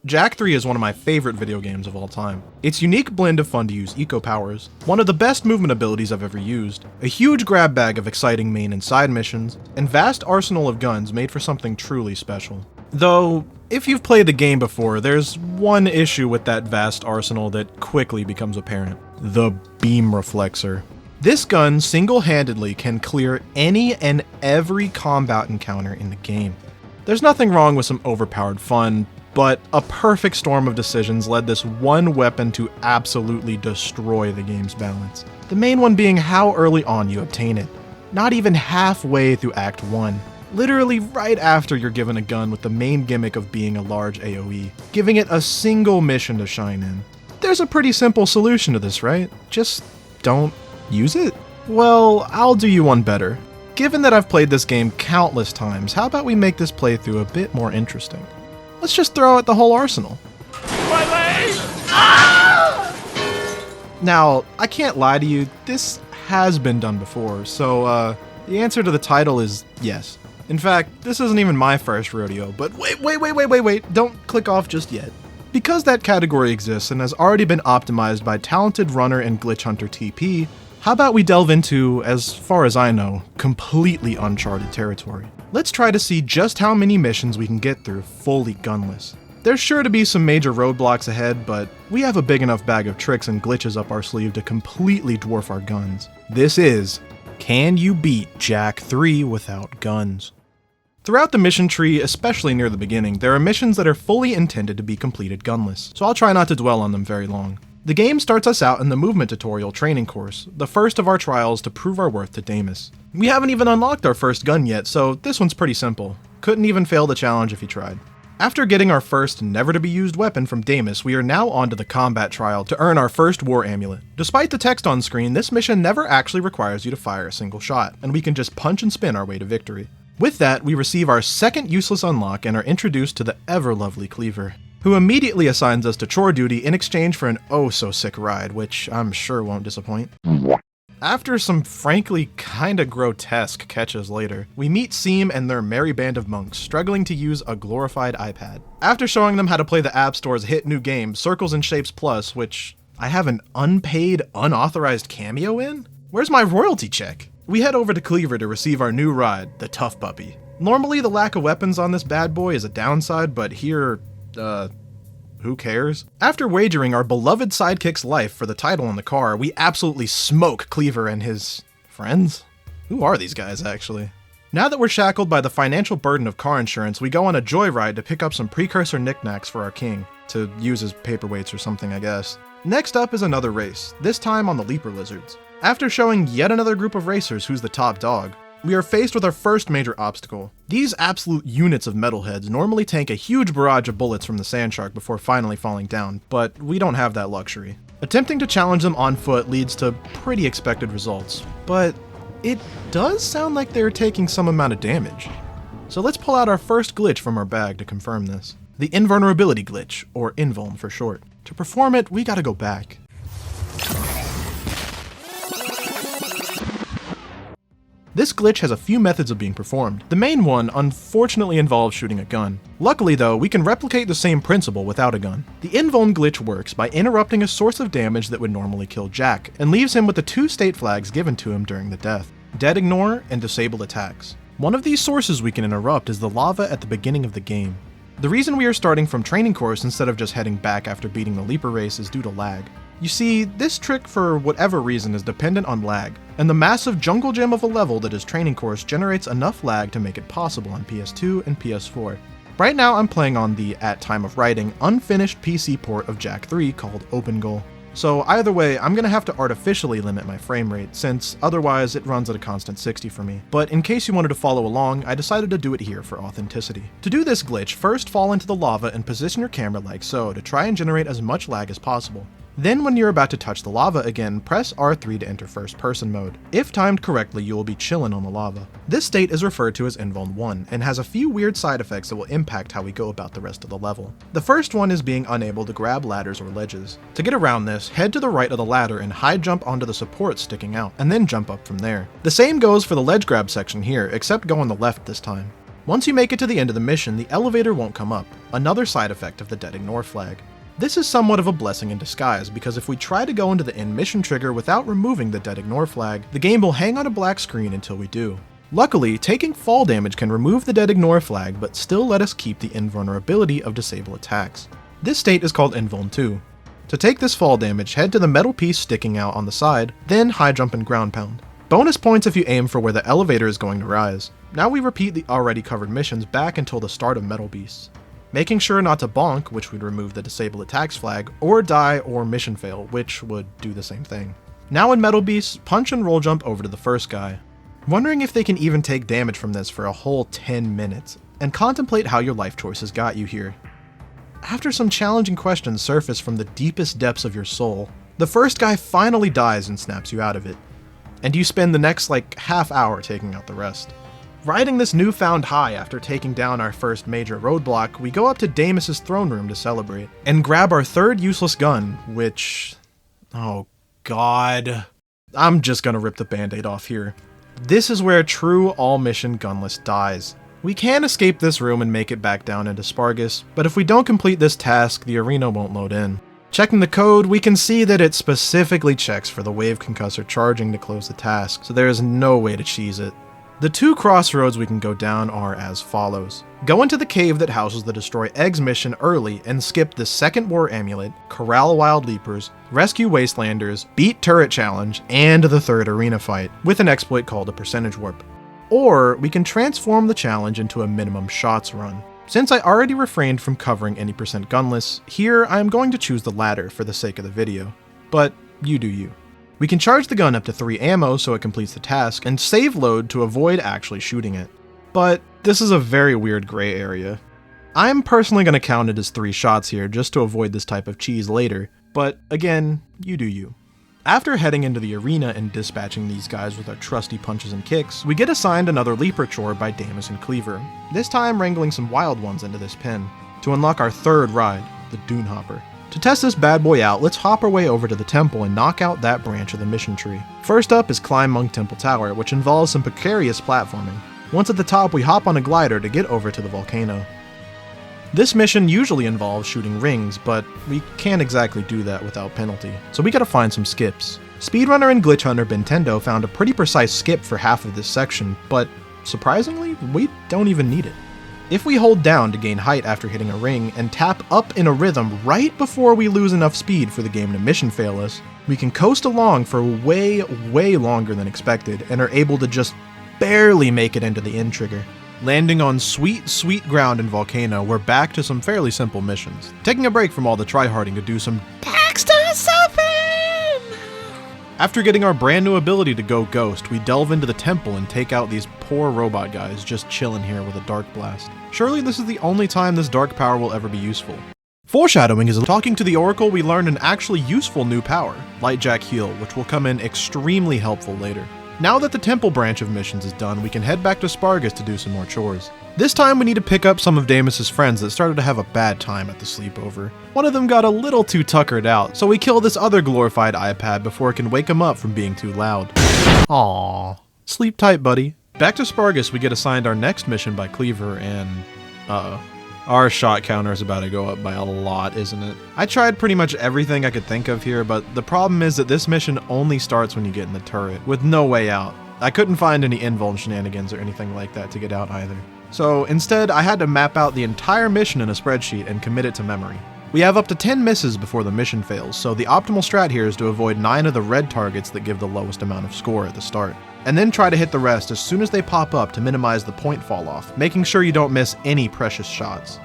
Jak 3 is one of my favorite video games of all time. Its unique blend of fun-to-use eco-powers, one of the best movement abilities I've ever used, a huge grab bag of exciting main and side missions, and vast arsenal of guns made for something truly special. Though, if you've played the game before, there's one issue with that vast arsenal that quickly becomes apparent: the beam reflexor. This gun single-handedly can clear any and every combat encounter in the game. There's nothing wrong with some overpowered fun, but a perfect storm of decisions led this one weapon to absolutely destroy the game's balance. The main one being how early on you obtain it. Not even halfway through Act 1. Literally right after you're given a gun with the main gimmick of being a large AoE, giving it a single mission to shine in. There's a pretty simple solution to this, right? Just don't use it? Well, I'll do you one better. Given that I've played this game countless times, how about we make this playthrough a bit more interesting? Let's just throw out the whole arsenal. My leg! Ah! Now, I can't lie to you, this has been done before, so the answer to the title is yes. In fact, this isn't even my first rodeo, but wait, don't click off just yet. Because that category exists and has already been optimized by talented runner and glitch hunter TP, how about we delve into, as far as I know, completely uncharted territory. Let's try to see just how many missions we can get through fully gunless. There's sure to be some major roadblocks ahead, but we have a big enough bag of tricks and glitches up our sleeve to completely dwarf our guns. This is, can you beat Jak 3 without guns? Throughout the mission tree, especially near the beginning, there are missions that are fully intended to be completed gunless, so I'll try not to dwell on them very long. The game starts us out in the movement tutorial training course, the first of our trials to prove our worth to Damus. We haven't even unlocked our first gun yet, so this one's pretty simple. Couldn't even fail the challenge if you tried. After getting our first never-to-be-used weapon from Damus, we are now on to the combat trial to earn our first war amulet. Despite the text on screen, this mission never actually requires you to fire a single shot, and we can just punch and spin our way to victory. With that, we receive our second useless unlock and are introduced to the ever-lovely Cleaver, who immediately assigns us to chore duty in exchange for an oh-so-sick ride, which I'm sure won't disappoint. After some frankly kinda grotesque catches later, we meet Seam and their merry band of monks struggling to use a glorified iPad. After showing them how to play the App Store's hit new game, Circles and Shapes Plus, which I have an unpaid, unauthorized cameo in? Where's my royalty check? We head over to Cleaver to receive our new ride, the Tough Puppy. Normally the lack of weapons on this bad boy is a downside, but here, who cares? After wagering our beloved sidekick's life for the title on the car, we absolutely smoke Cleaver and his friends? Who are these guys, actually? Now that we're shackled by the financial burden of car insurance, we go on a joyride to pick up some precursor knickknacks for our king, to use as paperweights or something, I guess. Next up is another race, this time on the Leaper Lizards. After showing yet another group of racers who's the top dog, we are faced with our first major obstacle. These absolute units of metalheads normally tank a huge barrage of bullets from the sand shark before finally falling down, but we don't have that luxury. Attempting to challenge them on foot leads to pretty expected results, but it does sound like they're taking some amount of damage. So let's pull out our first glitch from our bag to confirm this. The Invulnerability glitch, or Invuln for short. To perform it, we gotta go back. This glitch has a few methods of being performed. The main one, unfortunately, involves shooting a gun. Luckily though, we can replicate the same principle without a gun. The Invuln glitch works by interrupting a source of damage that would normally kill Jak, and leaves him with the two state flags given to him during the death: Dead Ignore and Disabled Attacks. One of these sources we can interrupt is the lava at the beginning of the game. The reason we are starting from training course instead of just heading back after beating the Leaper race is due to lag. You see, this trick for whatever reason is dependent on lag, and the massive jungle gym of a level that is training course generates enough lag to make it possible on PS2 and PS4. Right now I'm playing on the, at time of writing, unfinished PC port of Jak 3 called OpenGoal. So either way, I'm gonna have to artificially limit my frame rate, since otherwise it runs at a constant 60 for me. But in case you wanted to follow along, I decided to do it here for authenticity. To do this glitch, first fall into the lava and position your camera like so to try and generate as much lag as possible. Then when you're about to touch the lava again, press R3 to enter first person mode. If timed correctly, you will be chillin' on the lava. This state is referred to as Invuln 1, and has a few weird side effects that will impact how we go about the rest of the level. The first one is being unable to grab ladders or ledges. To get around this, head to the right of the ladder and high jump onto the supports sticking out, and then jump up from there. The same goes for the ledge grab section here, except go on the left this time. Once you make it to the end of the mission, the elevator won't come up, another side effect of the dead ignore flag. This is somewhat of a blessing in disguise, because if we try to go into the end mission trigger without removing the dead ignore flag, the game will hang on a black screen until we do. Luckily, taking fall damage can remove the dead ignore flag, but still let us keep the invulnerability of disable attacks. This state is called Invuln 2. To take this fall damage, head to the metal piece sticking out on the side, then high jump and ground pound. Bonus points if you aim for where the elevator is going to rise. Now we repeat the already covered missions back until the start of Metal Beasts. Making sure not to bonk, which would remove the disable attacks flag, or die or mission fail, which would do the same thing. Now in Metal Beasts, punch and roll jump over to the first guy. Wondering if they can even take damage from this for a whole 10 minutes, and contemplate how your life choices got you here. After some challenging questions surface from the deepest depths of your soul, the first guy finally dies and snaps you out of it, and you spend the next half hour taking out the rest. Riding this newfound high after taking down our first major roadblock, we go up to Damus's throne room to celebrate, and grab our third useless gun, which... oh god. I'm just gonna rip the band-aid off here. This is where true all-mission Gunless dies. We can escape this room and make it back down into Spargus, but if we don't complete this task, the arena won't load in. Checking the code, we can see that it specifically checks for the wave concussor charging to close the task, so there is no way to cheese it. The two crossroads we can go down are as follows. Go into the cave that houses the Destroy Eggs mission early and skip the second War Amulet, Corral Wild Leapers, Rescue Wastelanders, Beat Turret Challenge, and the third arena fight, with an exploit called a Percentage Warp. Or we can transform the challenge into a minimum shots run. Since I already refrained from covering any percent gunless, here I am going to choose the latter for the sake of the video. But you do you. We can charge the gun up to 3 ammo so it completes the task, and save load to avoid actually shooting it. But this is a very weird gray area. I'm personally going to count it as 3 shots here just to avoid this type of cheese later, but again, you do you. After heading into the arena and dispatching these guys with our trusty punches and kicks, we get assigned another Leaper chore by Damus and Cleaver, this time wrangling some wild ones into this pen, to unlock our third ride, the Dune Hopper. To test this bad boy out, let's hop our way over to the temple and knock out that branch of the mission tree. First up is climb Monk Temple Tower, which involves some precarious platforming. Once at the top, we hop on a glider to get over to the volcano. This mission usually involves shooting rings, but we can't exactly do that without penalty, so we gotta find some skips. Speedrunner and Glitch Hunter Bentendo found a pretty precise skip for half of this section, but surprisingly, we don't even need it. If we hold down to gain height after hitting a ring and tap up in a rhythm right before we lose enough speed for the game to mission fail us, we can coast along for way longer than expected and are able to just barely make it into the end trigger. Landing on sweet ground in Volcano, we're back to some fairly simple missions. Taking a break from all the tryharding to do some Dexter something! After getting our brand new ability to go ghost, we delve into the temple and take out these poor robot guys just chilling here with a dark blast. Surely this is the only time this dark power will ever be useful. Foreshadowing is talking to the Oracle, we learn an actually useful new power, Lightjack Heal, which will come in extremely helpful later. Now that the temple branch of missions is done, we can head back to Spargus to do some more chores. This time we need to pick up some of Damus's friends that started to have a bad time at the sleepover. One of them got a little too tuckered out, so we kill this other glorified iPad before it can wake him up from being too loud. Aww. Sleep tight, buddy. Back to Spargus, we get assigned our next mission by Cleaver, and our shot counter is about to go up by a lot, isn't it? I tried pretty much everything I could think of here, but the problem is that this mission only starts when you get in the turret, with no way out. I couldn't find any invuln shenanigans or anything like that to get out either. So instead, I had to map out the entire mission in a spreadsheet and commit it to memory. We have up to 10 misses before the mission fails, so the optimal strat here is to avoid 9 of the red targets that give the lowest amount of score at the start, and then try to hit the rest as soon as they pop up to minimize the point fall off, making sure you don't miss any precious shots.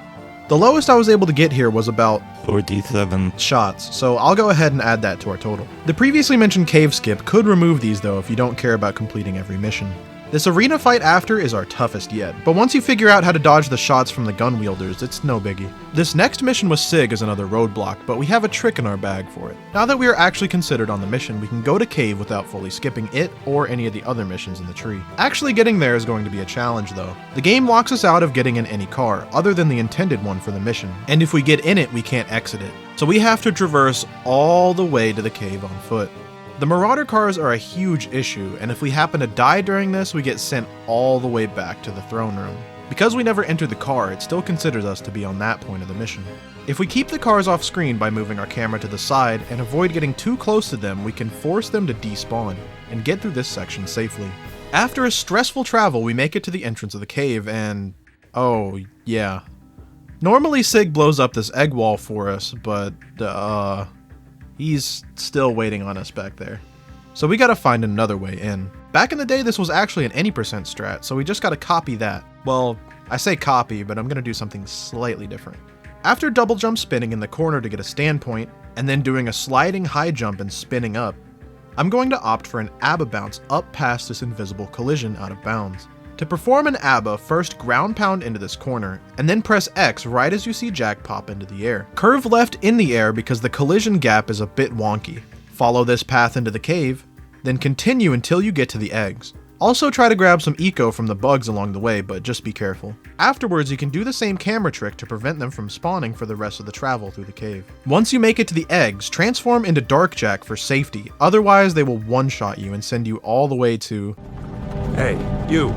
The lowest I was able to get here was about 47 shots, so I'll go ahead and add that to our total. The previously mentioned cave skip could remove these though if you don't care about completing every mission. This arena fight after is our toughest yet, but once you figure out how to dodge the shots from the gun wielders, it's no biggie. This next mission with Sig is another roadblock, but we have a trick in our bag for it. Now that we are actually considered on the mission, we can go to cave without fully skipping it or any of the other missions in the tree. Actually getting there is going to be a challenge though. The game locks us out of getting in any car, other than the intended one for the mission, and if we get in it, we can't exit it. So we have to traverse all the way to the cave on foot. The Marauder cars are a huge issue, and if we happen to die during this, we get sent all the way back to the throne room. Because we never entered the car, it still considers us to be on that point of the mission. If we keep the cars off screen by moving our camera to the side and avoid getting too close to them, we can force them to despawn and get through this section safely. After a stressful travel, we make it to the entrance of the cave and... oh, yeah. Normally Sig blows up this egg wall for us, but, he's still waiting on us back there. So we gotta find another way in. Back in the day, this was actually an any percent strat, so we just gotta copy that. Well, I say copy, but I'm gonna do something slightly different. After double jump spinning in the corner to get a standpoint, and then doing a sliding high jump and spinning up, I'm going to opt for an ABBA bounce up past this invisible collision out of bounds. To perform an ABBA, first ground pound into this corner, and then press X right as you see Jack pop into the air. Curve left in the air because the collision gap is a bit wonky. Follow this path into the cave, then continue until you get to the eggs. Also try to grab some eco from the bugs along the way, but just be careful. Afterwards, you can do the same camera trick to prevent them from spawning for the rest of the travel through the cave. Once you make it to the eggs, transform into Dark Jack for safety, otherwise they will one-shot you and send you all the way to... Hey, you're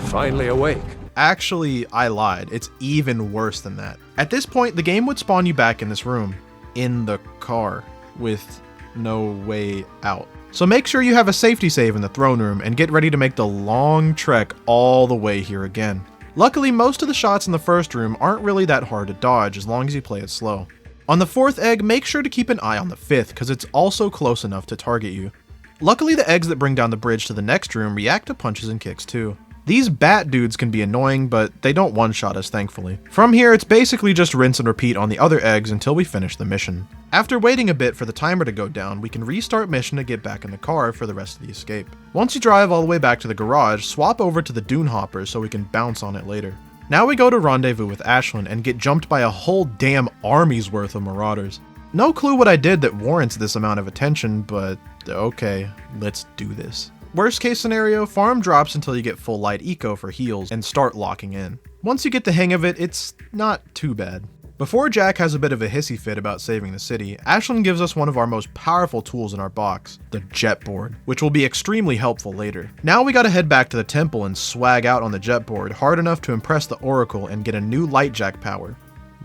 finally awake. Actually, I lied. It's even worse than that. At this point, the game would spawn you back in this room, in the car, with no way out. So make sure you have a safety save in the throne room and get ready to make the long trek all the way here again. Luckily, most of the shots in the first room aren't really that hard to dodge as long as you play it slow. On the fourth egg, make sure to keep an eye on the fifth because it's also close enough to target you. Luckily, the eggs that bring down the bridge to the next room react to punches and kicks too. These bat dudes can be annoying, but they don't one-shot us, thankfully. From here, it's basically just rinse and repeat on the other eggs until we finish the mission. After waiting a bit for the timer to go down, we can restart mission to get back in the car for the rest of the escape. Once you drive all the way back to the garage, swap over to the dune hopper so we can bounce on it later. Now we go to rendezvous with Ashlyn and get jumped by a whole damn army's worth of marauders. No clue what I did that warrants this amount of attention, but okay, let's do this. Worst case scenario, farm drops until you get full light eco for heals and start locking in. Once you get the hang of it, it's not too bad. Before Jack has a bit of a hissy fit about saving the city, Ashlyn gives us one of our most powerful tools in our box, the jetboard, which will be extremely helpful later. Now we gotta head back to the temple and swag out on the jetboard hard enough to impress the Oracle and get a new light jack power.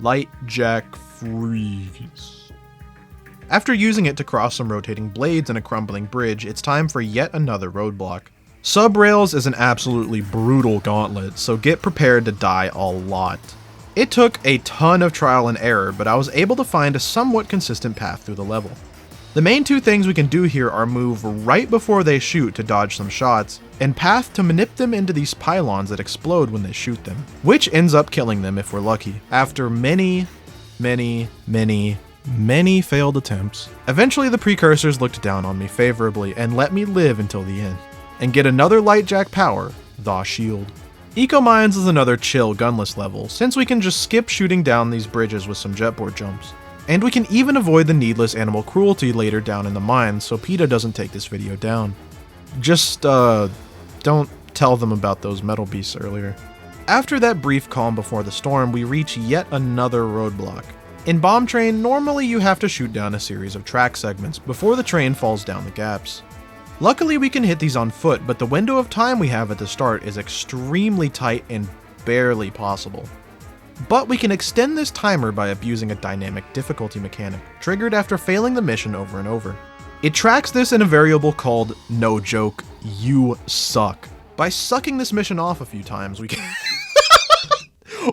Light jack freeze. After using it to cross some rotating blades and a crumbling bridge, it's time for yet another roadblock. Subrails is an absolutely brutal gauntlet, so get prepared to die a lot. It took a ton of trial and error, but I was able to find a somewhat consistent path through the level. The main two things we can do here are move right before they shoot to dodge some shots, and path to manip them into these pylons that explode when they shoot them, which ends up killing them if we're lucky. After many failed attempts, eventually the precursors looked down on me favorably and let me live until the end, and get another light jack power, the shield. Eco Mines is another chill gunless level, since we can just skip shooting down these bridges with some jetboard jumps. And we can even avoid the needless animal cruelty later down in the mines so PETA doesn't take this video down. Just, don't tell them about those metal beasts earlier. After that brief calm before the storm, we reach yet another roadblock. In Bomb Train, normally you have to shoot down a series of track segments before the train falls down the gaps. Luckily we can hit these on foot, but the window of time we have at the start is extremely tight and barely possible. But we can extend this timer by abusing a dynamic difficulty mechanic, triggered after failing the mission over and over. It tracks this in a variable called, no joke, you suck. By sucking this mission off a few times, we can...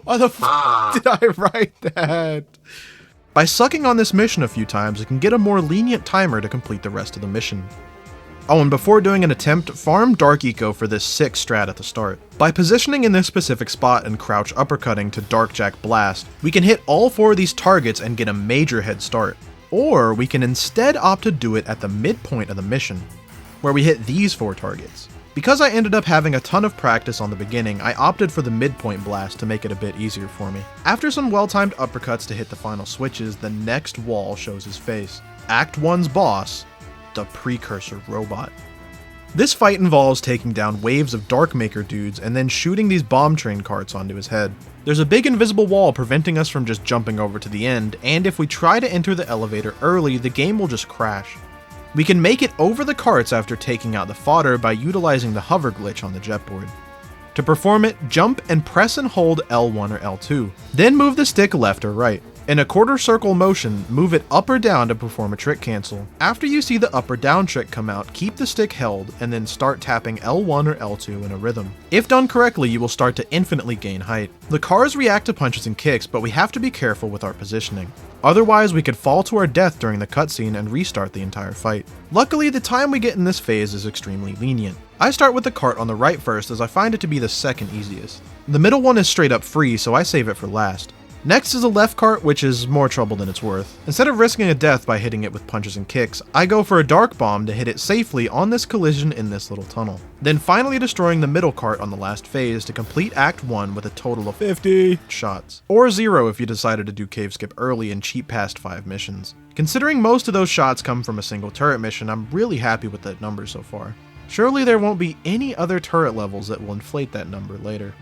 Why the f did I write that? By sucking on this mission a few times, we can get a more lenient timer to complete the rest of the mission. Oh, and before doing an attempt, farm Dark Eco for this sick strat at the start. By positioning in this specific spot and crouch uppercutting to Dark Jack Blast, we can hit all 4 of these targets and get a major head start. Or we can instead opt to do it at the midpoint of the mission, where we hit these 4 targets. Because I ended up having a ton of practice on the beginning, I opted for the midpoint blast to make it a bit easier for me. After some well-timed uppercuts to hit the final switches, the next wall shows his face. Act 1's boss, the Precursor Robot. This fight involves taking down waves of Darkmaker dudes and then shooting these bomb train carts onto his head. There's a big invisible wall preventing us from just jumping over to the end, and if we try to enter the elevator early, the game will just crash. We can make it over the carts after taking out the fodder by utilizing the hover glitch on the jetboard. To perform it, jump and press and hold L1 or L2. Then move the stick left or right. In a quarter circle motion, move it up or down to perform a trick cancel. After you see the up or down trick come out, keep the stick held and then start tapping L1 or L2 in a rhythm. If done correctly, you will start to infinitely gain height. The cars react to punches and kicks, but we have to be careful with our positioning. Otherwise, we could fall to our death during the cutscene and restart the entire fight. Luckily, the time we get in this phase is extremely lenient. I start with the cart on the right first, as I find it to be the second easiest. The middle one is straight up free, so I save it for last. Next is the left cart, which is more trouble than it's worth. Instead of risking a death by hitting it with punches and kicks, I go for a dark bomb to hit it safely on this collision in this little tunnel. Then finally destroying the middle cart on the last phase to complete Act 1 with a total of 50 shots. Or 0 if you decided to do cave skip early and cheat past 5 missions. Considering most of those shots come from a single turret mission, I'm really happy with that number so far. Surely there won't be any other turret levels that will inflate that number later.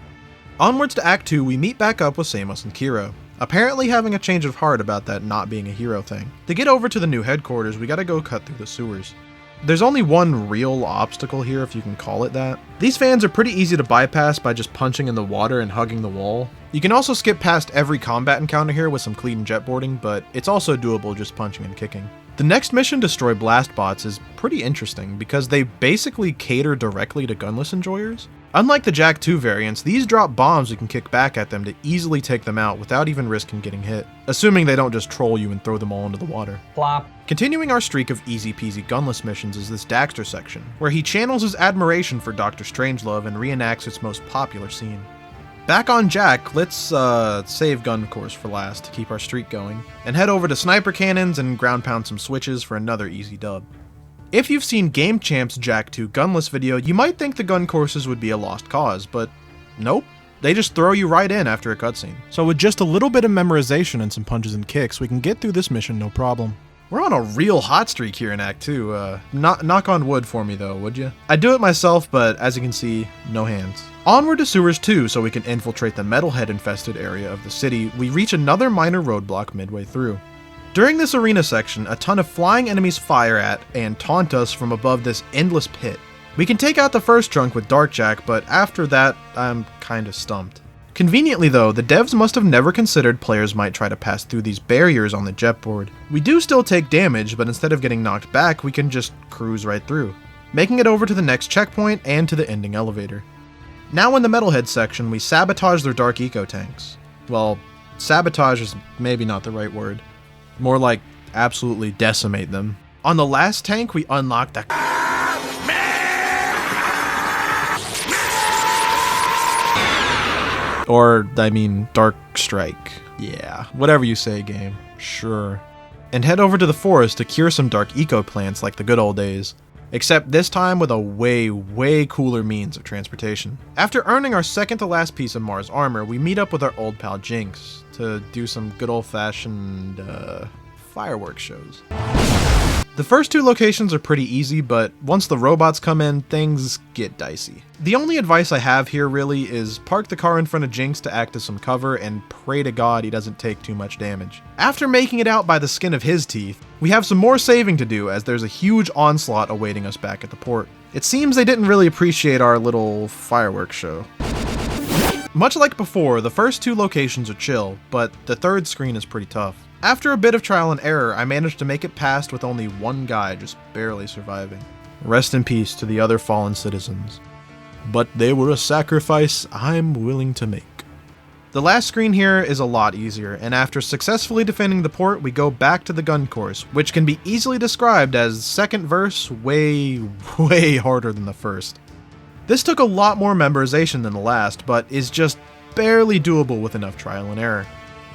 Onwards to Act 2, we meet back up with Samos and Kira, apparently having a change of heart about that not being a hero thing. To get over to the new headquarters, we gotta go cut through the sewers. There's only one real obstacle here, if you can call it that. These fans are pretty easy to bypass by just punching in the water and hugging the wall. You can also skip past every combat encounter here with some clean jetboarding, but it's also doable just punching and kicking. The next mission, Destroy Blast Bots, is pretty interesting because they basically cater directly to Gunless enjoyers. Unlike the Jak 2 variants, these drop bombs we can kick back at them to easily take them out without even risking getting hit, assuming they don't just troll you and throw them all into the water. Plop. Continuing our streak of easy peasy Gunless missions is this Daxter section, where he channels his admiration for Dr. Strangelove and reenacts its most popular scene. Back on Jak, let's save gun course for last to keep our streak going, and head over to sniper cannons and ground pound some switches for another easy dub. If you've seen Game Champ's Jak 2 Gunless video, you might think the gun courses would be a lost cause, but nope. They just throw you right in after a cutscene. So with just a little bit of memorization and some punches and kicks, we can get through this mission no problem. We're on a real hot streak here in Act 2. Knock on wood for me though, would you? I do it myself, but as you can see, no hands. Onward to Sewers 2 so we can infiltrate the metalhead infested area of the city. We reach another minor roadblock midway through. During this arena section, a ton of flying enemies fire at and taunt us from above this endless pit. We can take out the first chunk with Dark Jak, but after that, I'm kinda stumped. Conveniently though, the devs must have never considered players might try to pass through these barriers on the jetboard. We do still take damage, but instead of getting knocked back, we can just cruise right through, making it over to the next checkpoint and to the ending elevator. Now in the metalhead section, we sabotage their dark eco tanks. Well, sabotage is maybe not the right word. More like absolutely decimate them. On the last tank, we unlock the Dark Strike. Yeah, whatever you say, game. Sure. And head over to the forest to cure some dark eco plants like the good old days. Except this time with a way cooler means of transportation. After earning our second to last piece of Mars armor, we meet up with our old pal Jinx to do some good old-fashioned fireworks shows. The first 2 locations are pretty easy, but once the robots come in, things get dicey. The only advice I have here really is park the car in front of Jinx to act as some cover and pray to God he doesn't take too much damage. After making it out by the skin of his teeth, we have some more saving to do as there's a huge onslaught awaiting us back at the port. It seems they didn't really appreciate our little fireworks show. Much like before, the first 2 locations are chill, but the third screen is pretty tough. After a bit of trial and error, I managed to make it past with only one guy just barely surviving. Rest in peace to the other fallen citizens. But they were a sacrifice I'm willing to make. The last screen here is a lot easier, and after successfully defending the port, we go back to the gun course, which can be easily described as second verse way harder than the first. This took a lot more memorization than the last, but is just barely doable with enough trial and error.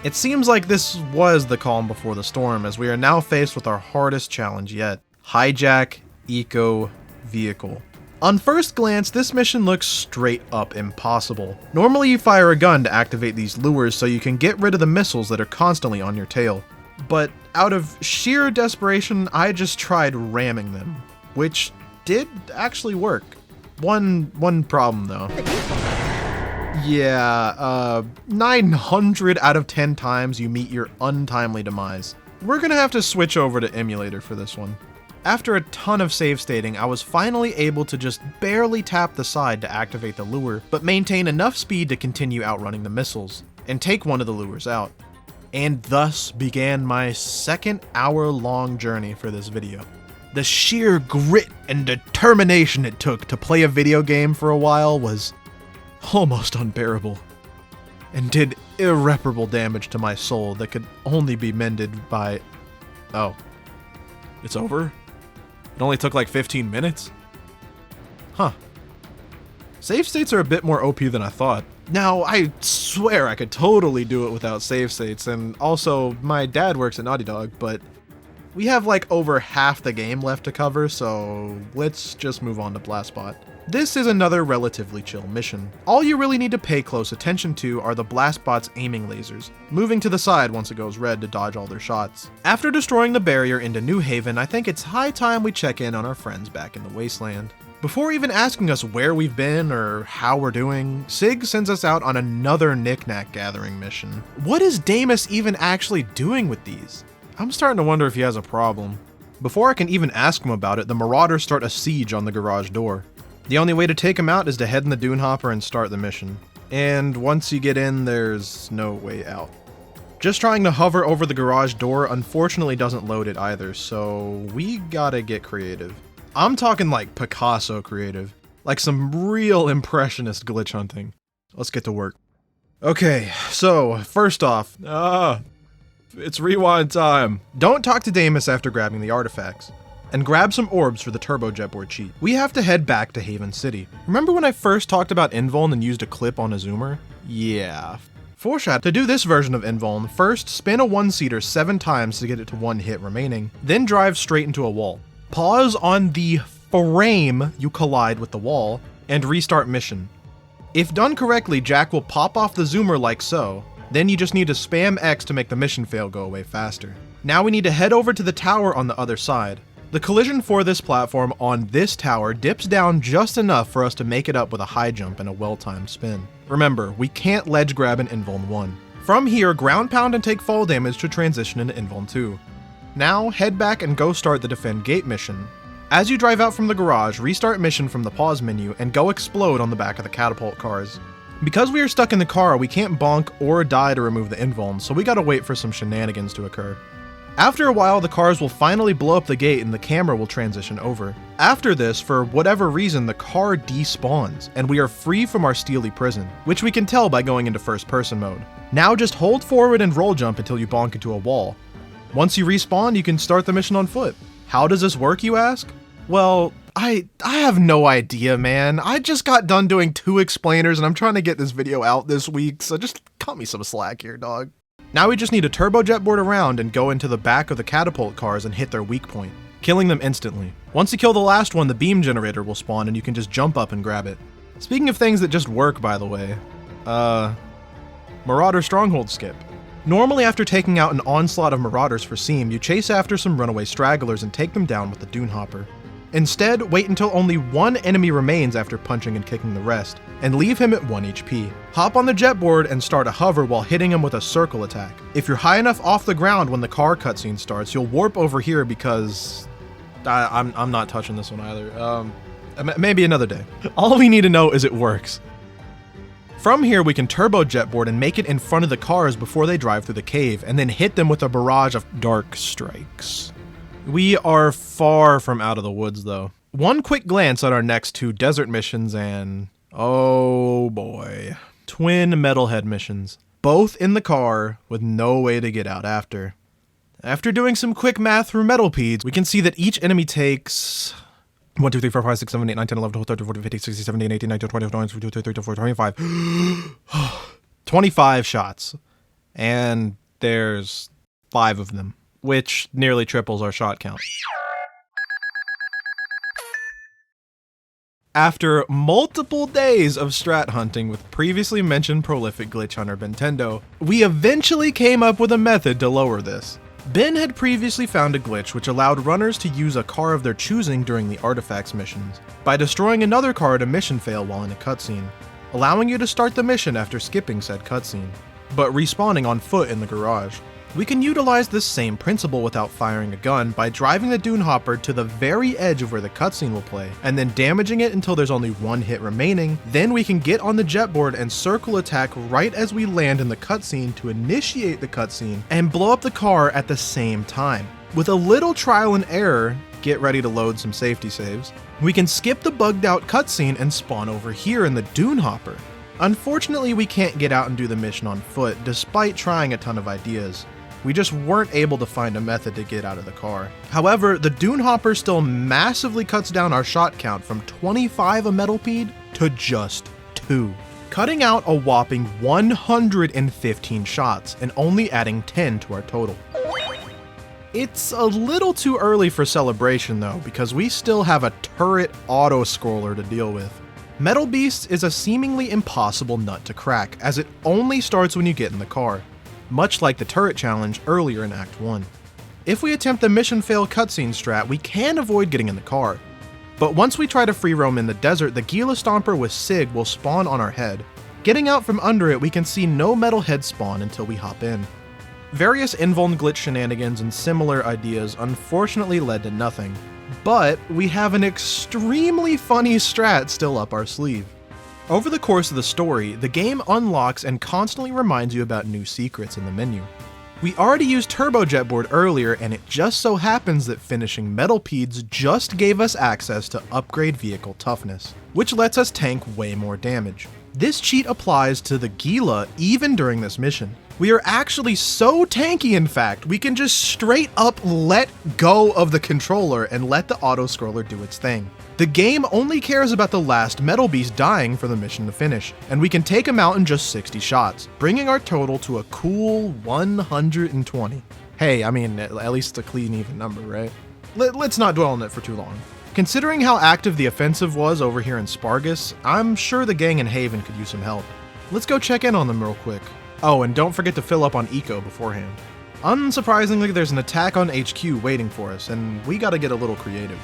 It seems like this was the calm before the storm, as we are now faced with our hardest challenge yet: hijack eco vehicle. On first glance, this mission looks straight up impossible. Normally you fire a gun to activate these lures so you can get rid of the missiles that are constantly on your tail. But out of sheer desperation, I just tried ramming them, which did actually work. One problem though. Yeah, 900 out of 10 times you meet your untimely demise. We're gonna have to switch over to emulator for this one. After a ton of save stating, I was finally able to just barely tap the side to activate the lure, but maintain enough speed to continue outrunning the missiles, and take one of the lures out. And thus began my 2 hour-long journey for this video. The sheer grit and determination it took to play a video game for a while was almost unbearable, and did irreparable damage to my soul that could only be mended by... Oh. It's over? It only took like 15 minutes? Huh. Save states are a bit more OP than I thought. Now, I swear I could totally do it without save states, and also, my dad works at Naughty Dog, but we have like over half the game left to cover, so let's just move on to Blast Spot. This is another relatively chill mission. All you really need to pay close attention to are the Blast Bot's aiming lasers, moving to the side once it goes red to dodge all their shots. After destroying the barrier into New Haven, I think it's high time we check in on our friends back in the Wasteland. Before even asking us where we've been or how we're doing, Sig sends us out on another knick-knack gathering mission. What is Damus even actually doing with these? I'm starting to wonder if he has a problem. Before I can even ask him about it, the Marauders start a siege on the garage door. The only way to take him out is to head in the Dune Hopper and start the mission. And once you get in, there's no way out. Just trying to hover over the garage door unfortunately doesn't load it either, so we gotta get creative. I'm talking like Picasso creative, like some real impressionist glitch hunting. Let's get to work. Okay, so first off, it's rewind time. Don't talk to Damus after grabbing the artifacts. And grab some orbs for the turbo jetboard cheat. We have to head back to Haven City. Remember when I first talked about Invuln and used a clip on a zoomer? Yeah. Foreshadow. To do this version of Invuln, first spin a one-seater 7 times to get it to 1 hit remaining, then drive straight into a wall. Pause on the frame you collide with the wall, and restart mission. If done correctly, Jack will pop off the zoomer like so, then you just need to spam X to make the mission fail go away faster. Now we need to head over to the tower on the other side. The collision for this platform on this tower dips down just enough for us to make it up with a high jump and a well-timed spin. Remember, we can't ledge grab in Invuln 1. From here, ground pound and take fall damage to transition into Invuln 2. Now, head back and go start the defend gate mission. As you drive out from the garage, restart mission from the pause menu and go explode on the back of the catapult cars. Because we are stuck in the car, we can't bonk or die to remove the Invuln, so we gotta wait for some shenanigans to occur. After a while, the cars will finally blow up the gate and the camera will transition over. After this, for whatever reason, the car despawns, and we are free from our steely prison, which we can tell by going into first person mode. Now just hold forward and roll jump until you bonk into a wall. Once you respawn, you can start the mission on foot. How does this work, you ask? Well, I have no idea, man. I just got done doing 2 explainers and I'm trying to get this video out this week, so just cut me some slack here, dog. Now we just need to turbo jetboard around and go into the back of the catapult cars and hit their weak point, killing them instantly. Once you kill the last one, the beam generator will spawn and you can just jump up and grab it. Speaking of things that just work, by the way, Marauder Stronghold skip. Normally after taking out an onslaught of Marauders for Seam, you chase after some runaway stragglers and take them down with the Dune Hopper. Instead, wait until only 1 enemy remains after punching and kicking the rest, and leave him at 1 HP. Hop on the jetboard and start a hover while hitting him with a circle attack. If you're high enough off the ground when the car cutscene starts, you'll warp over here because... I'm not touching this one either. Maybe another day. All we need to know is it works. From here, we can turbo jetboard and make it in front of the cars before they drive through the cave, and then hit them with a barrage of dark strikes. We are far from out of the woods, though. One quick glance at our next 2 desert missions and... oh boy. Twin metalhead missions. Both in the car, with no way to get out after. After doing some quick math through metalpedes, we can see that each enemy takes... 1, 2, 3, 4, 5, 6, 7, 8, 9, 10, 11, 12, 13, 14, 15, 16, 17, 18, 19, 20, 21, 22, 23, 24, 25. 25 shots. And there's 5 of them, which nearly triples our shot count. After multiple days of strat hunting with previously mentioned prolific glitch hunter Bentendo, we eventually came up with a method to lower this. Ben had previously found a glitch which allowed runners to use a car of their choosing during the artifacts missions, by destroying another car at a mission fail while in a cutscene, allowing you to start the mission after skipping said cutscene, but respawning on foot in the garage. We can utilize this same principle without firing a gun by driving the Dune Hopper to the very edge of where the cutscene will play, and then damaging it until there's only one hit remaining. Then we can get on the jetboard and circle attack right as we land in the cutscene to initiate the cutscene and blow up the car at the same time. With a little trial and error, get ready to load some safety saves, we can skip the bugged out cutscene and spawn over here in the Dune Hopper. Unfortunately, we can't get out and do the mission on foot, despite trying a ton of ideas. We just weren't able to find a method to get out of the car. However, the Dune Hopper still massively cuts down our shot count from 25 a metalpede to just 2, cutting out a whopping 115 shots and only adding 10 to our total. It's a little too early for celebration though, because we still have a turret autoscroller to deal with. Metal Beast is a seemingly impossible nut to crack, as it only starts when you get in the car, much like the turret challenge earlier in Act 1. If we attempt the mission fail cutscene strat, we can avoid getting in the car. But once we try to free roam in the desert, the Gila stomper with Sig will spawn on our head. Getting out from under it, we can see no metal head spawn until we hop in. Various invuln glitch shenanigans and similar ideas unfortunately led to nothing. But we have an extremely funny strat still up our sleeve. Over the course of the story, the game unlocks and constantly reminds you about new secrets in the menu. We already used Turbo Jetboard earlier, and it just so happens that finishing Metalpedes just gave us access to upgrade vehicle toughness, which lets us tank way more damage. This cheat applies to the Gila even during this mission. We are actually so tanky, in fact, we can just straight up let go of the controller and let the autoscroller do its thing. The game only cares about the last Metal Beast dying for the mission to finish, and we can take him out in just 60 shots, bringing our total to a cool 120. Hey, I mean, at least a clean even number, right? Let's not dwell on it for too long. Considering how active the offensive was over here in Spargus, I'm sure the gang in Haven could use some help. Let's go check in on them real quick. Oh, and don't forget to fill up on eco beforehand. Unsurprisingly, there's an attack on HQ waiting for us, and we gotta get a little creative.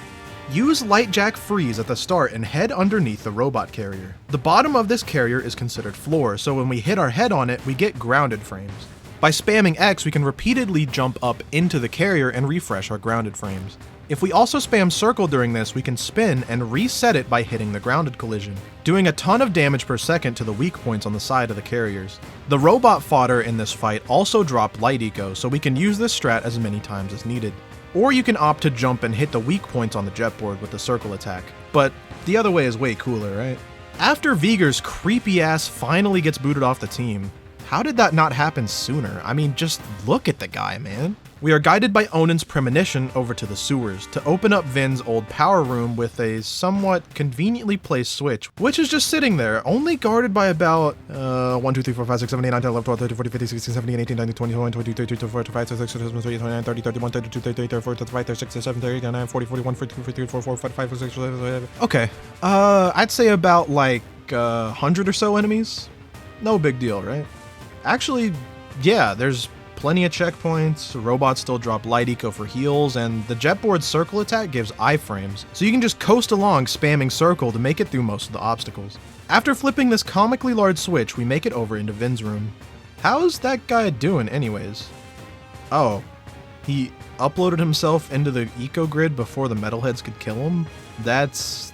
Use Lightjack Freeze at the start and head underneath the robot carrier. The bottom of this carrier is considered floor, so when we hit our head on it, we get grounded frames. By spamming X, we can repeatedly jump up into the carrier and refresh our grounded frames. If we also spam circle during this, we can spin and reset it by hitting the grounded collision, doing a ton of damage per second to the weak points on the side of the carriers. The robot fodder in this fight also drop light eco, so we can use this strat as many times as needed. Or you can opt to jump and hit the weak points on the jetboard with the circle attack, but the other way is way cooler, right? After Viger's creepy ass finally gets booted off the team, how did that not happen sooner? I mean, just look at the guy, man. We are guided by Onan's premonition over to the sewers to open up Vin's old power room with a somewhat conveniently placed switch, which is just sitting there, only guarded by about 1, 2, 3, 4, 5, 6, 7, 8, 9, 10, 11, 12, 13, 14, 15, 16, 17, 18, 19, 20, 21, 22, 23, 24, 25, 26, 27, 28, 29, 30, 31, 32, 33, 34, 35, 36, 37, 38, 39, 40, 41, 42, 43, 44, 45, 46, 47. Okay. I'd say about like 100 or so enemies. No big deal, right? Actually, yeah, there's plenty of checkpoints, robots still drop light eco for heals, and the jetboard circle attack gives iframes, so you can just coast along spamming circle to make it through most of the obstacles. After flipping this comically large switch, we make it over into Vin's room. How's that guy doing anyways? Oh, he uploaded himself into the eco grid before the metalheads could kill him? That's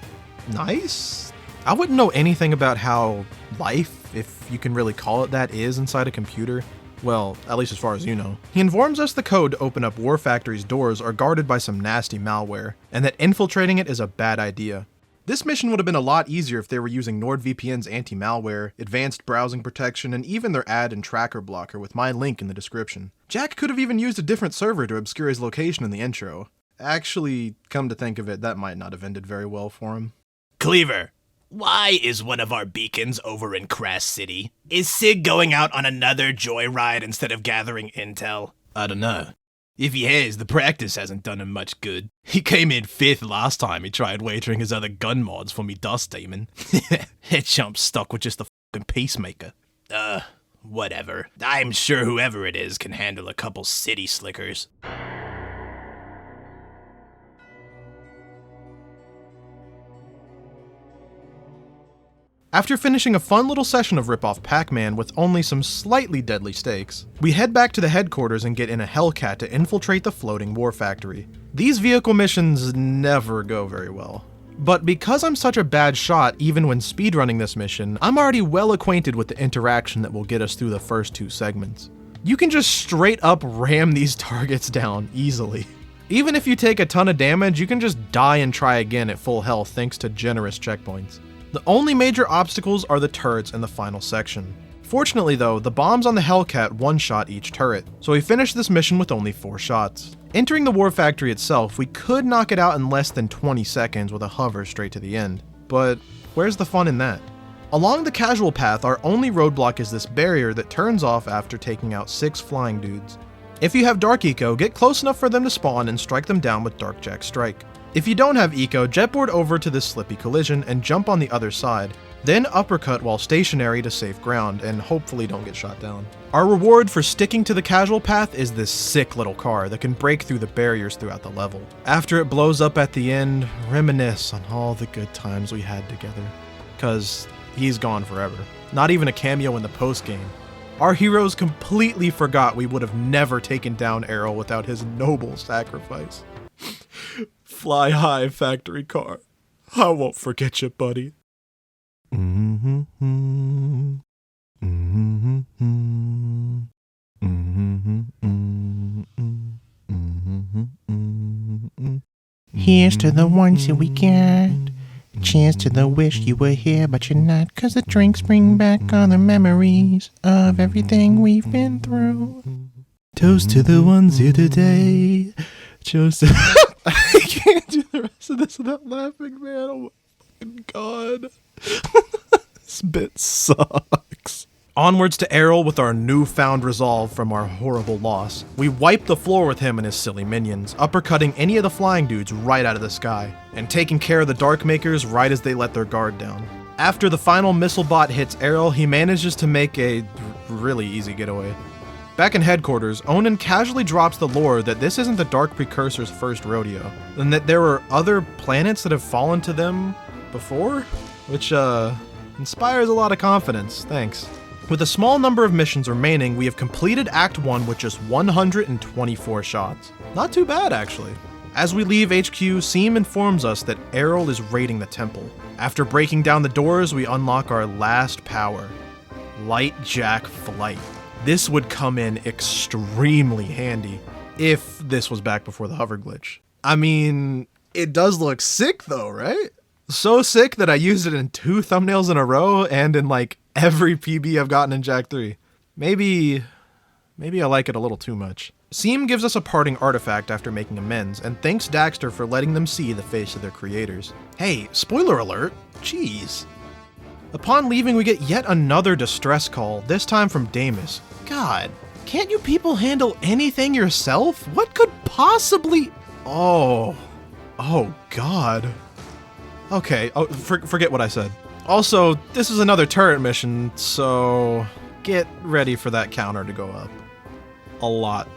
nice? I wouldn't know anything about how life, if you can really call it that, is inside a computer. Well, at least as far as you know. He informs us the code to open up War Factory's doors are guarded by some nasty malware, and that infiltrating it is a bad idea. This mission would have been a lot easier if they were using NordVPN's anti-malware, advanced browsing protection, and even their ad and tracker blocker with my link in the description. Jack could have even used a different server to obscure his location in the intro. Actually, come to think of it, that might not have ended very well for him. Cleaver, why is one of our beacons over in Crass City? Is Sig going out on another joyride instead of gathering intel? I don't know. If he has, the practice hasn't done him much good. He came in 5th last time he tried wagering his other gun mods for me Dust Demon. That chump's stuck with just a f***ing Peacemaker. Whatever. I'm sure whoever it is can handle a couple city slickers. After finishing a fun little session of Rip-Off Pac-Man with only some slightly deadly stakes, we head back to the headquarters and get in a Hellcat to infiltrate the floating war factory. These vehicle missions never go very well. But because I'm such a bad shot even when speedrunning this mission, I'm already well acquainted with the interaction that will get us through the first 2 segments. You can just straight up ram these targets down easily. Even if you take a ton of damage, you can just die and try again at full health thanks to generous checkpoints. The only major obstacles are the turrets in the final section. Fortunately though, the bombs on the Hellcat one-shot each turret, so we finished this mission with only 4 shots. Entering the war factory itself, we could knock it out in less than 20 seconds with a hover straight to the end. But where's the fun in that? Along the casual path, our only roadblock is this barrier that turns off after taking out 6 flying dudes. If you have Dark Eco, get close enough for them to spawn and strike them down with Dark Jack Strike. If you don't have Eco, jetboard over to this slippy collision and jump on the other side, then uppercut while stationary to safe ground and hopefully don't get shot down. Our reward for sticking to the casual path is this sick little car that can break through the barriers throughout the level. After it blows up at the end, reminisce on all the good times we had together. Cause he's gone forever. Not even a cameo in the post-game. Our heroes completely forgot we would have never taken down Errol without his noble sacrifice. Fly high, factory car. I won't forget you, buddy. Here's to the ones that we got. Cheers to the wish you were here, but you're not. 'Cause the drinks bring back all the memories of everything we've been through. Toast to the ones here today. Toast to... I can't do the rest of this without laughing, man. Oh my god. This bit sucks. Onwards to Errol with our newfound resolve from our horrible loss. We wipe the floor with him and his silly minions, uppercutting any of the flying dudes right out of the sky, and taking care of the Dark Makers right as they let their guard down. After the final missile bot hits Errol, he manages to make a really easy getaway. Back in headquarters, Onan casually drops the lore that this isn't the Dark Precursor's first rodeo, and that there were other planets that have fallen to them before, which inspires a lot of confidence, thanks. With a small number of missions remaining, we have completed Act 1 with just 124 shots. Not too bad, actually. As we leave HQ, Seam informs us that Errol is raiding the temple. After breaking down the doors, we unlock our last power, Light Jack Flight. This would come in extremely handy if this was back before the hover glitch. I mean, it does look sick though, right? So sick that I used it in 2 thumbnails in a row and in like every PB I've gotten in Jak 3. Maybe I like it a little too much. Seam gives us a parting artifact after making amends, and thanks Daxter for letting them see the face of their creators. Hey, spoiler alert, jeez. Upon leaving, we get yet another distress call, this time from Damus. God, can't you people handle anything yourself? What could possibly... Oh God. Okay, forget what I said. Also, this is another turret mission, so get ready for that counter to go up. A lot.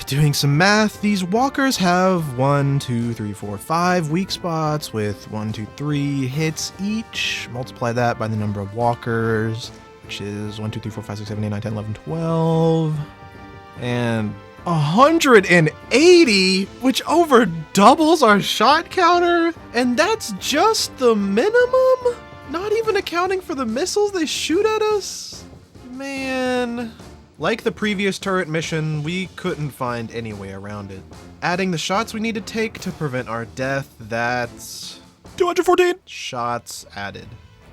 Doing some math, these walkers have 5 weak spots with 3 hits each. Multiply that by the number of walkers, which is 1, 2, 3, 4, 5, 6, 7, 8, 9, 10, 11, 12. And 180, which over doubles our shot counter. And that's just the minimum? Not even accounting for the missiles they shoot at us? Man. Like the previous turret mission, we couldn't find any way around it. Adding the shots we need to take to prevent our death, that's 214 shots added.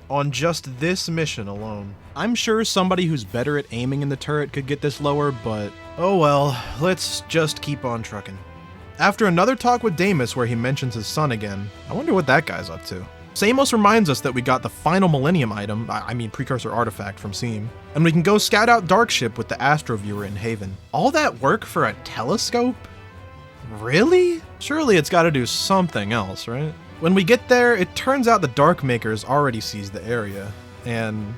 On just this mission alone. I'm sure somebody who's better at aiming in the turret could get this lower, but oh well, let's just keep on trucking. After another talk with Damus where he mentions his son again, I wonder what that guy's up to. Samos reminds us that we got the final Millennium item, precursor artifact from Seam, and we can go scout out Darkship with the Astro Viewer in Haven. All that work for a telescope? Really? Surely it's gotta do something else, right? When we get there, it turns out the Dark Makers already seized the area, and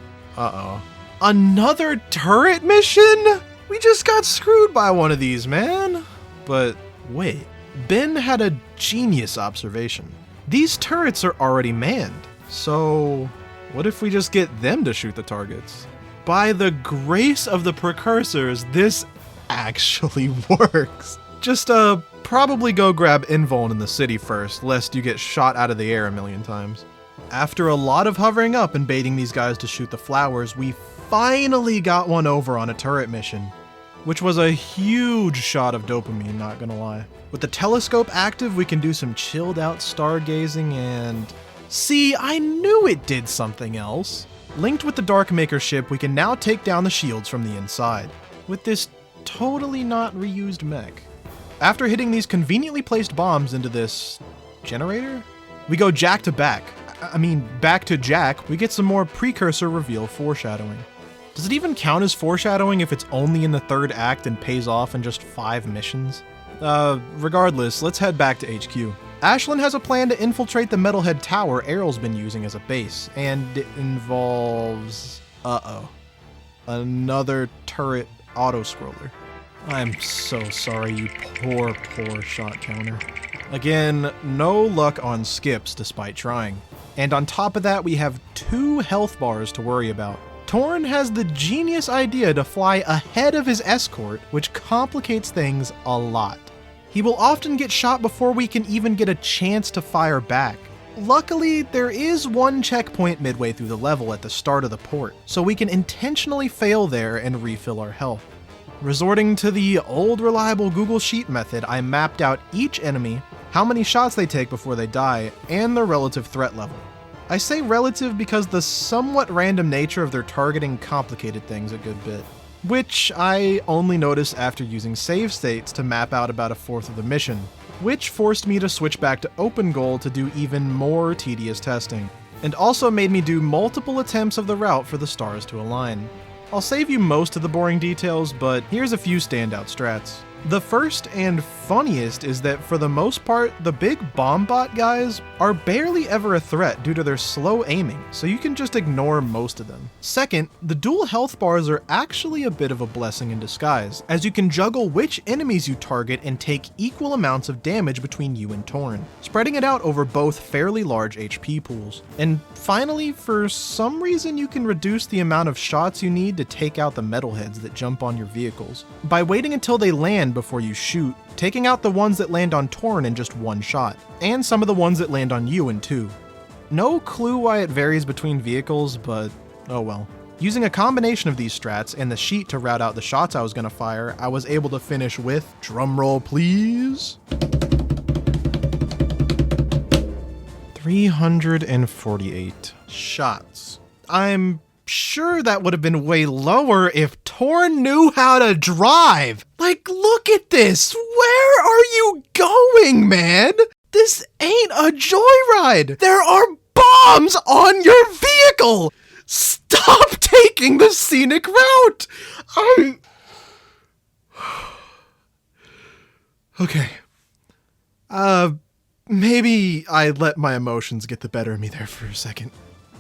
another turret mission? We just got screwed by one of these, man. But wait, Ben had a genius observation. These turrets are already manned, so What if we just get them to shoot the targets? By the grace of the precursors, this actually works. Just probably go grab Invuln in the city first, lest you get shot out of the air a million times. After a lot of hovering up and baiting these guys to shoot the flowers, we finally got one over on a turret mission, which was a huge shot of dopamine, not gonna lie. With the telescope active, we can do some chilled out stargazing and... See, I knew it did something else. Linked with the Darkmaker ship, we can now take down the shields from the inside, with this totally not reused mech. After hitting these conveniently placed bombs into this... generator? We go back to Jack, we get some more precursor reveal foreshadowing. Does it even count as foreshadowing if it's only in the third act and pays off in just 5 missions? Regardless, let's head back to HQ. Ashlyn has a plan to infiltrate the Metalhead Tower Errol's been using as a base, and it involves... another turret autoscroller. I'm so sorry, you poor shot counter. Again, no luck on skips despite trying. And on top of that, we have 2 health bars to worry about. Torn has the genius idea to fly ahead of his escort, which complicates things a lot. He will often get shot before we can even get a chance to fire back. Luckily, there is one checkpoint midway through the level at the start of the port, so we can intentionally fail there and refill our health. Resorting to the old reliable Google Sheet method, I mapped out each enemy, how many shots they take before they die, and their relative threat level. I say relative because the somewhat random nature of their targeting complicated things a good bit, which I only noticed after using save states to map out about 1/4 of the mission, which forced me to switch back to open goal to do even more tedious testing, and also made me do multiple attempts of the route for the stars to align. I'll save you most of the boring details, but here's a few standout strats. The first and funniest is that for the most part, the big bomb bot guys are barely ever a threat due to their slow aiming, so you can just ignore most of them. Second, the dual health bars are actually a bit of a blessing in disguise, as you can juggle which enemies you target and take equal amounts of damage between you and Torn, spreading it out over both fairly large HP pools. And finally, for some reason you can reduce the amount of shots you need to take out the metalheads that jump on your vehicles, by waiting until they land before you shoot, taking out the ones that land on Torn in just 1 shot, and some of the ones that land on you in 2. No clue why it varies between vehicles, but oh well. Using a combination of these strats and the sheet to route out the shots I was gonna fire, I was able to finish with, drumroll please, 348 shots. I'm sure that would have been way lower if Torn knew how to drive. Like, look at this. Where are you going, man? This ain't a joyride. There are bombs on your vehicle. Stop taking the scenic route. Okay. Maybe I let my emotions get the better of me there for a second.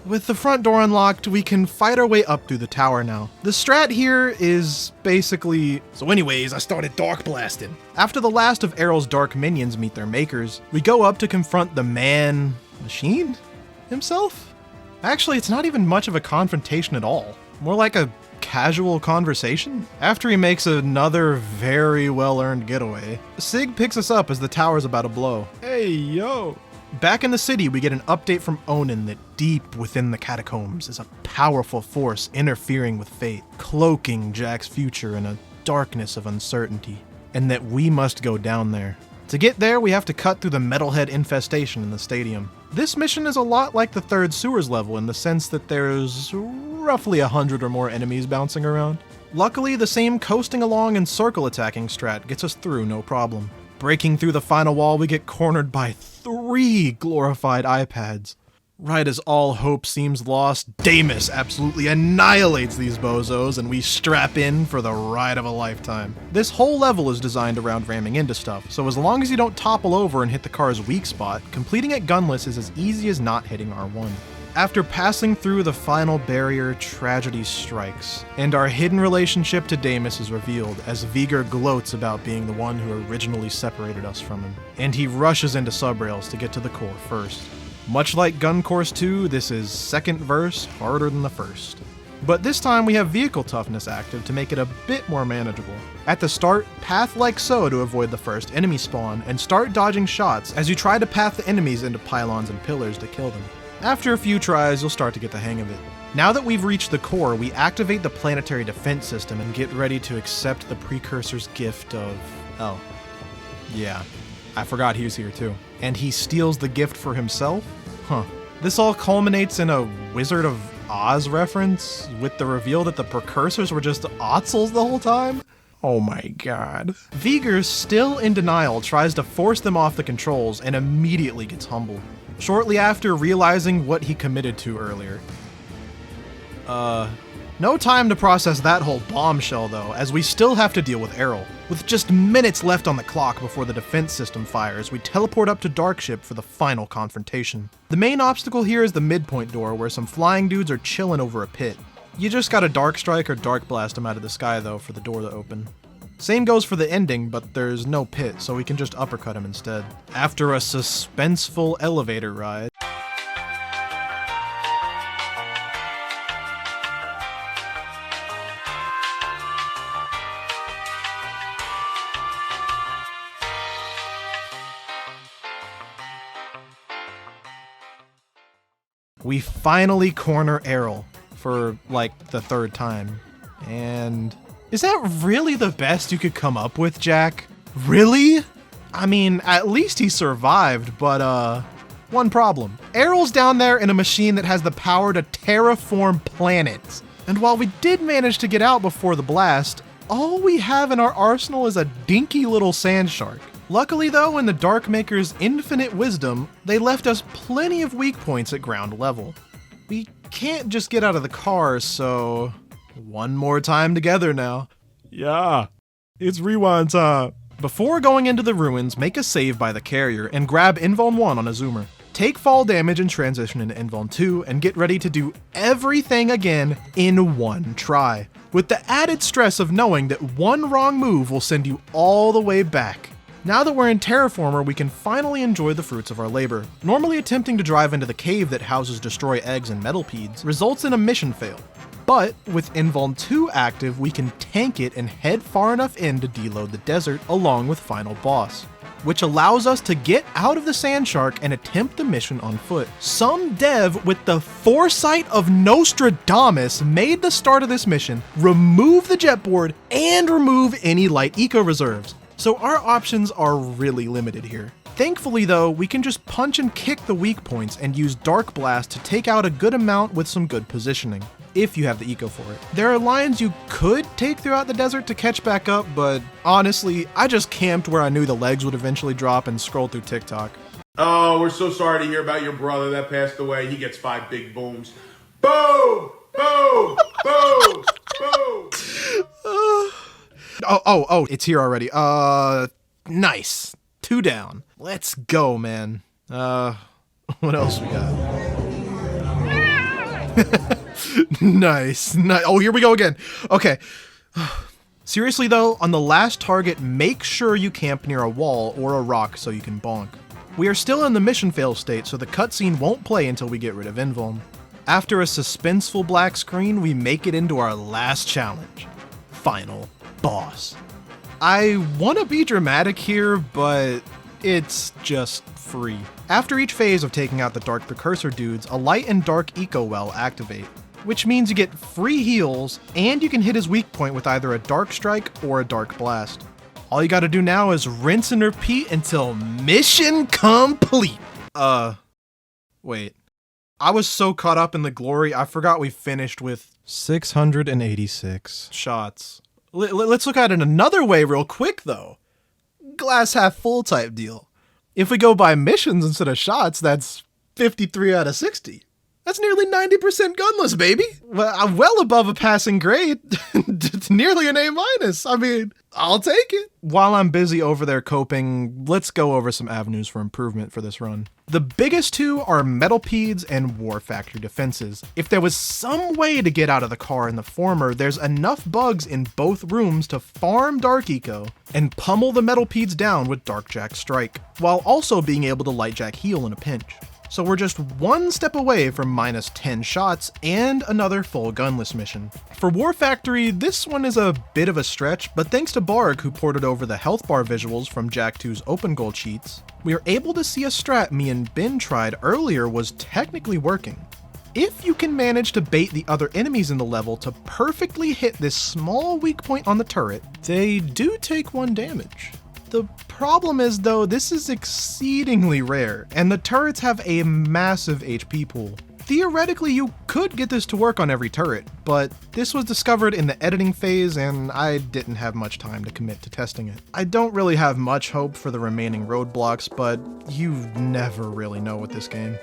With the front door unlocked, we can fight our way up through the tower now. The strat here is basically... So anyways, I started dark blasting. After the last of Errol's dark minions meet their makers, we go up to confront the man-machine himself? Actually, it's not even much of a confrontation at all. More like a casual conversation. After he makes another very well-earned getaway, Sig picks us up as the tower's about to blow. Hey, yo! Back in the city, we get an update from Onin that deep within the catacombs is a powerful force interfering with fate, cloaking Jack's future in a darkness of uncertainty, and that we must go down there. To get there, we have to cut through the metalhead infestation in the stadium. This mission is a lot like the 3rd sewers level in the sense that there's roughly 100 or more enemies bouncing around. Luckily, the same coasting along and circle attacking strat gets us through no problem. Breaking through the final wall, we get cornered by 3 glorified iPads. Right as all hope seems lost, Damus absolutely annihilates these bozos and we strap in for the ride of a lifetime. This whole level is designed around ramming into stuff, so as long as you don't topple over and hit the car's weak spot, completing it gunless is as easy as not hitting R1. After passing through the final barrier, tragedy strikes, and our hidden relationship to Damus is revealed as Viger gloats about being the one who originally separated us from him, and he rushes into subrails to get to the core first. Much like Gun Course 2, this is second verse harder than the first. But this time we have vehicle toughness active to make it a bit more manageable. At the start, path like so to avoid the first enemy spawn, and start dodging shots as you try to path the enemies into pylons and pillars to kill them. After a few tries, you'll start to get the hang of it. Now that we've reached the core, we activate the planetary defense system and get ready to accept the precursor's gift of... oh. Yeah, I forgot he was here too. And he steals the gift for himself? Huh. This all culminates in a Wizard of Oz reference with the reveal that the precursors were just Otzels the whole time? Oh my god. Viger, still in denial, tries to force them off the controls and immediately gets humbled. Shortly after realizing what he committed to earlier. No time to process that whole bombshell though, as we still have to deal with Errol. With just minutes left on the clock before the defense system fires, we teleport up to Darkship for the final confrontation. The main obstacle here is the midpoint door, where some flying dudes are chilling over a pit. You just gotta Dark Strike or Dark Blast them out of the sky though for the door to open. Same goes for the ending, but there's no pit, so we can just uppercut him instead. After a suspenseful elevator ride. We finally corner Errol for, like, the third time. And... is that really the best you could come up with, Jack? Really? I mean, at least he survived, but, one problem. Errol's down there in a machine that has the power to terraform planets. And while we did manage to get out before the blast, all we have in our arsenal is a dinky little sand shark. Luckily though, in the Darkmaker's infinite wisdom, they left us plenty of weak points at ground level. We can't just get out of the car, so... one more time together now. Yeah, it's rewind time. Before going into the ruins, make a save by the carrier and grab Invuln 1 on a zoomer. Take fall damage and transition into Invuln 2 and get ready to do everything again in one try, with the added stress of knowing that one wrong move will send you all the way back. Now that we're in Terraformer, we can finally enjoy the fruits of our labor. Normally attempting to drive into the cave that houses destroy eggs and metalpedes results in a mission fail. But with Invuln 2 active, we can tank it and head far enough in to deload the desert along with final boss, which allows us to get out of the sand shark and attempt the mission on foot. Some dev with the foresight of Nostradamus made the start of this mission remove the jetboard and remove any light eco reserves. So our options are really limited here. Thankfully though, we can just punch and kick the weak points and use Dark Blast to take out a good amount with some good positioning, if you have the eco for it. There are lines you could take throughout the desert to catch back up, but honestly, I just camped where I knew the legs would eventually drop and scrolled through TikTok. Oh, we're so sorry to hear about your brother that passed away. He gets 5 big booms. Boom! Boom! Boom! Boom! Oh, it's here already. Nice. 2 down. Let's go, man. What else we got? Nice. Oh, here we go again. Okay. Seriously though, on the last target, make sure you camp near a wall or a rock so you can bonk. We are still in the mission fail state, so the cutscene won't play until we get rid of Invuln. After a suspenseful black screen, we make it into our last challenge. Final boss. I want to be dramatic here, but it's just free. After each phase of taking out the Dark Precursor dudes, a Light and Dark Eco Well activate, which means you get free heals, and you can hit his weak point with either a Dark Strike or a Dark Blast. All you gotta do now is rinse and repeat until mission complete. Wait. I was so caught up in the glory, I forgot we finished with 686 shots. Let's look at it another way real quick though. Glass half full type deal. If we go by missions instead of shots, that's 53 out of 60. That's nearly 90% gunless, baby. Well above a passing grade. It's nearly an A-. I mean, I'll take it. While I'm busy over there coping, let's go over some avenues for improvement for this run. The biggest two are metalpedes and war factory defenses. If there was some way to get out of the car in the former, there's enough bugs in both rooms to farm Dark Eco and pummel the metalpedes down with Dark Jack Strike, while also being able to Light Jack heal in a pinch. So we're just one step away from minus 10 shots and another full gunless mission. For War Factory, this one is a bit of a stretch, but thanks to Barg, who ported over the health bar visuals from Jack 2's open goal cheats, we are able to see a strat me and Ben tried earlier was technically working. If you can manage to bait the other enemies in the level to perfectly hit this small weak point on the turret, they do take 1 damage. The problem is though, this is exceedingly rare, and the turrets have a massive HP pool. Theoretically, you could get this to work on every turret, but this was discovered in the editing phase and I didn't have much time to commit to testing it. I don't really have much hope for the remaining roadblocks, but you never really know with this game.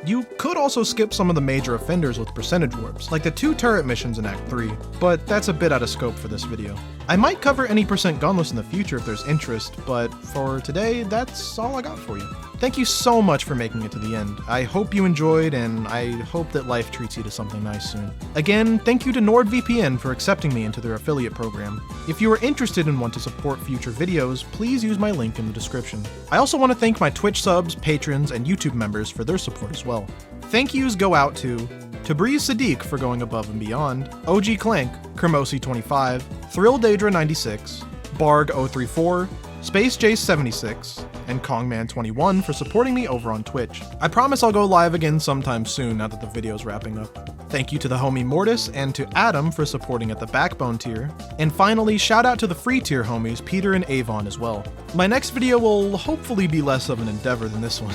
You could also skip some of the major offenders with percentage warps, like the 2 turret missions in Act 3, but that's a bit out of scope for this video. I might cover any percent gunless in the future if there's interest, but for today, that's all I got for you. Thank you so much for making it to the end. I hope you enjoyed, and I hope that life treats you to something nice soon. Again, thank you to NordVPN for accepting me into their affiliate program. If you are interested and want to support future videos, please use my link in the description. I also want to thank my Twitch subs, patrons, and YouTube members for their support as well. Thank yous go out to Tabriz Sadiq for going above and beyond, OG Clank, Kermosi25, ThrillDaedra96, Barg034, SpaceJ76, and Kongman21 for supporting me over on Twitch. I promise I'll go live again sometime soon now that the video's wrapping up. Thank you to the homie Mortis and to Adam for supporting at the Backbone tier. And finally, shout out to the free tier homies Peter and Avon as well. My next video will hopefully be less of an endeavor than this one.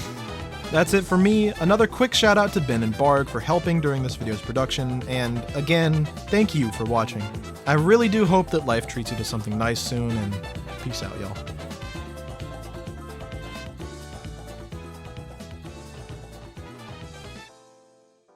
That's it for me. Another quick shout out to Ben and Barg for helping during this video's production, and again, thank you for watching. I really do hope that life treats you to something nice soon, and peace out, y'all.